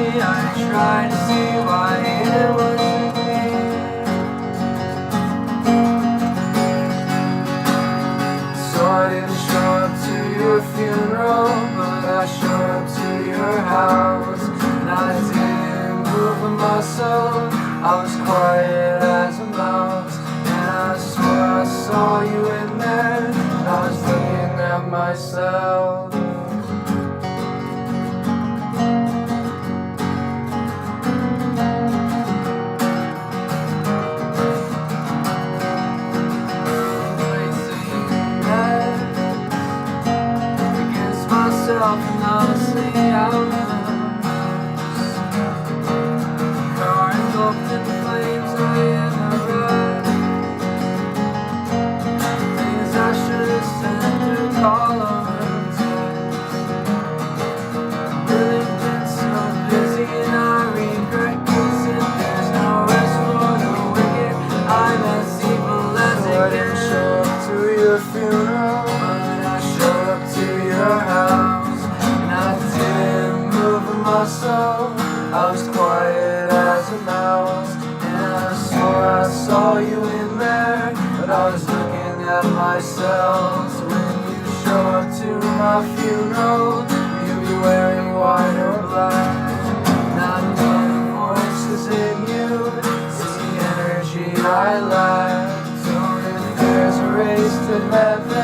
I tried to see why it wasn't me. So I didn't show up to your funeral, but I showed up to your house. And I didn't move a muscle, I was quiet as a mouse. And I swore I saw you in there, and I was looking at myself. And honestly, I was car engulfed in flames. I am alright. Things I should have sent through call or text. Really been so busy and I regret kissing. There's no rest for the wicked. I'm as evil as it gets. I didn't show up to your funeral, but I showed up to your house. So I was quiet as a mouse, and I swore I saw you in there, but I was looking at myself. So when you show up to my funeral, will you be wearing white or black? Not another voice is in you, it's the energy I lack. So if there's a race to heaven,